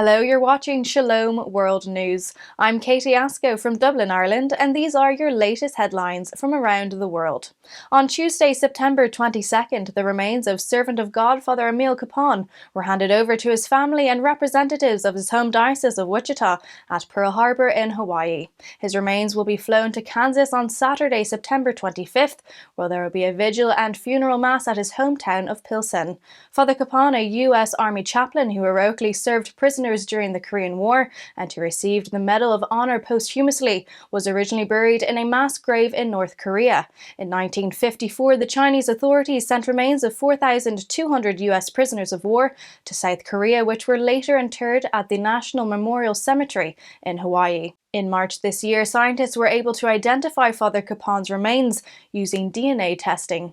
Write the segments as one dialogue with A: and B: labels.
A: Hello, you're watching Shalom World News. I'm Katie Asco from Dublin, Ireland, and these are your latest headlines from around the world. On Tuesday, September 22nd, the remains of servant of God Father Emil Kapaun were handed over to his family and representatives of his home Diocese of Wichita at Pearl Harbor in Hawaii. His remains will be flown to Kansas on Saturday, September 25th, where there will be a vigil and funeral mass at his hometown of Pilsen. Father Kapaun, a U.S. Army chaplain who heroically served prisoners during the Korean War and who received the Medal of Honor posthumously, was originally buried in a mass grave in North Korea. In 1954, the Chinese authorities sent remains of 4,200 U.S. prisoners of war to South Korea, which were later interred at the National Memorial Cemetery in Hawaii. In March this year, scientists were able to identify Father Kapaun's remains using DNA testing.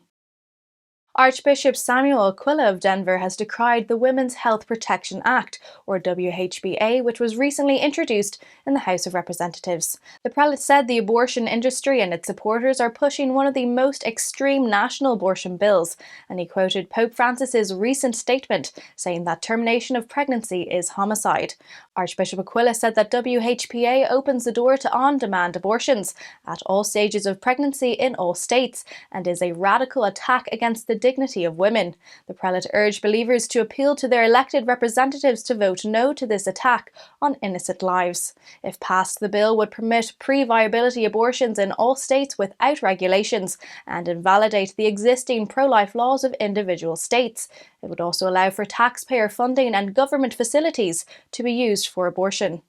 A: Archbishop Samuel Aquila of Denver has decried the Women's Health Protection Act, or WHPA, which was recently introduced in the House of Representatives. The prelate said the abortion industry and its supporters are pushing one of the most extreme national abortion bills, and he quoted Pope Francis's recent statement saying that termination of pregnancy is homicide. Archbishop Aquila said that WHPA opens the door to on-demand abortions at all stages of pregnancy in all states and is a radical attack against the dignity of women. The prelate urged believers to appeal to their elected representatives to vote no to this attack on innocent lives. If passed, the bill would permit pre-viability abortions in all states without regulations and invalidate the existing pro-life laws of individual states. It would also allow for taxpayer funding and government facilities to be used for abortion.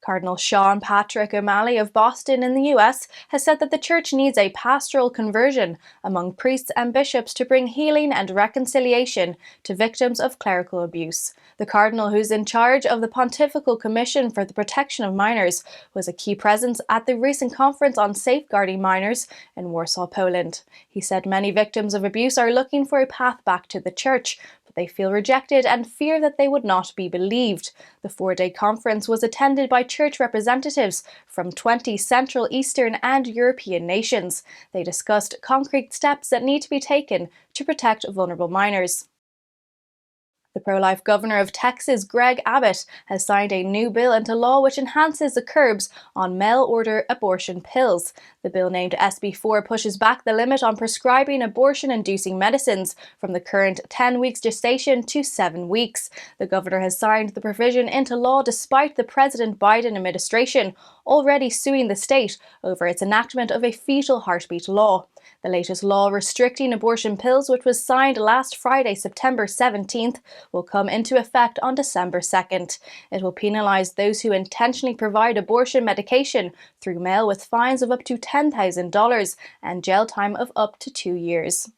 A: Cardinal Sean Patrick O'Malley of Boston in the US has said that the Church needs a pastoral conversion among priests and bishops to bring healing and reconciliation to victims of clerical abuse. The Cardinal, who's in charge of the Pontifical Commission for the Protection of Minors, was a key presence at the recent conference on safeguarding minors in Warsaw, Poland. He said many victims of abuse are looking for a path back to the Church, they feel rejected and fear that they would not be believed. The four-day conference was attended by church representatives from 20 Central, Eastern and European nations. They discussed concrete steps that need to be taken to protect vulnerable minors. The pro-life governor of Texas, Greg Abbott, has signed a new bill into law which enhances the curbs on mail-order abortion pills. The bill, named SB 4, pushes back the limit on prescribing abortion-inducing medicines from the current 10 weeks gestation to 7 weeks. The governor has signed the provision into law despite the President Biden administration already suing the state over its enactment of a fetal heartbeat law. The latest law restricting abortion pills, which was signed last Friday, September 17th, will come into effect on December 2nd. It will penalise those who intentionally provide abortion medication through mail with fines of up to $10,000 and jail time of up to 2 years.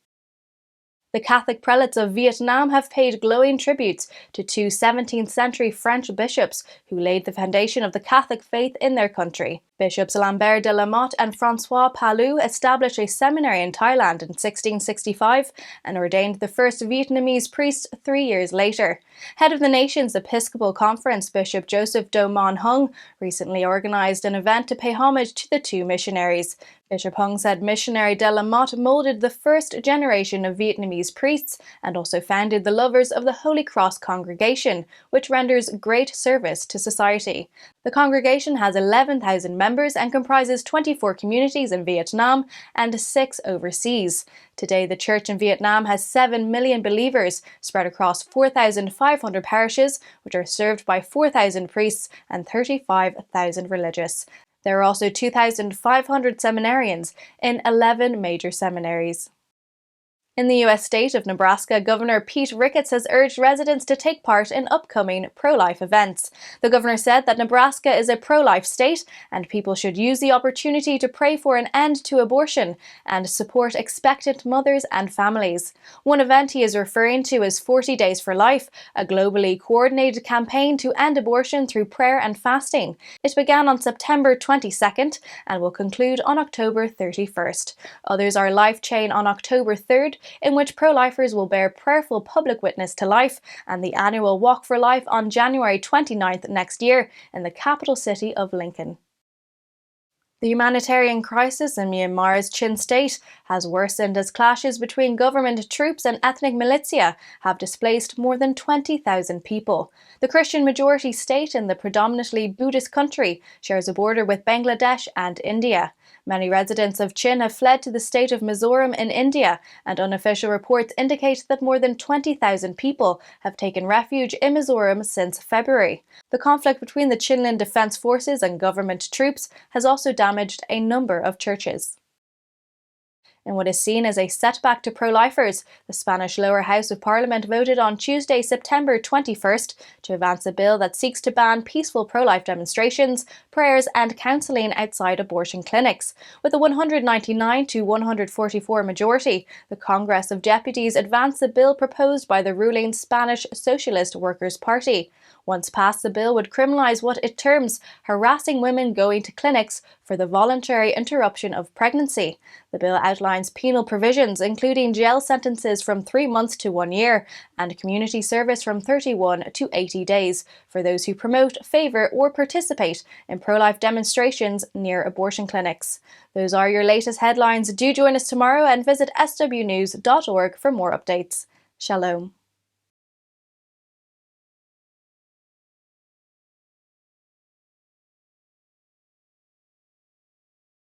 A: The Catholic prelates of Vietnam have paid glowing tributes to two 17th century French bishops who laid the foundation of the Catholic faith in their country. Bishops Lambert de la Motte and François Palu established a seminary in Thailand in 1665 and ordained the first Vietnamese priest 3 years later. Head of the nation's Episcopal Conference, Bishop Joseph Do Man Hung, recently organised an event to pay homage to the two missionaries. Bishop Hung said missionary de la Motte moulded the first generation of Vietnamese priests and also founded the Lovers of the Holy Cross congregation, which renders great service to society. The congregation has 11,000 members and comprises 24 communities in Vietnam and 6 overseas. Today, the church in Vietnam has 7 million believers spread across 4,500 parishes, which are served by 4,000 priests and 35,000 religious. There are also 2,500 seminarians in 11 major seminaries. In the U.S. state of Nebraska, Governor Pete Ricketts has urged residents to take part in upcoming pro-life events. The governor said that Nebraska is a pro-life state and people should use the opportunity to pray for an end to abortion and support expectant mothers and families. One event he is referring to is 40 Days for Life, a globally coordinated campaign to end abortion through prayer and fasting. It began on September 22nd and will conclude on October 31st. Others are Life Chain on October 3rd, in which pro-lifers will bear prayerful public witness to life, and the annual Walk for Life on January 29th next year in the capital city of Lincoln. The humanitarian crisis in Myanmar's Chin state has worsened as clashes between government troops and ethnic militia have displaced more than 20,000 people. The Christian majority state in the predominantly Buddhist country shares a border with Bangladesh and India. Many residents of Chin have fled to the state of Mizoram in India, and unofficial reports indicate that more than 20,000 people have taken refuge in Mizoram since February. The conflict between the Chinland Defence Forces and government troops has also damaged a number of churches. In what is seen as a setback to pro-lifers, the Spanish lower house of parliament voted on Tuesday, September 21st, to advance a bill that seeks to ban peaceful pro-life demonstrations, prayers and counselling outside abortion clinics. With a 199 to 144 majority, the Congress of Deputies advanced the bill proposed by the ruling Spanish Socialist Workers' Party. Once passed, the bill would criminalise what it terms harassing women going to clinics for the voluntary interruption of pregnancy. The bill outlines penal provisions, including jail sentences from 3 months to 1 year and community service from 31 to 80 days for those who promote, favour or participate in pro-life demonstrations near abortion clinics. Those are your latest headlines. Do join us tomorrow and visit swnews.org for more updates. Shalom.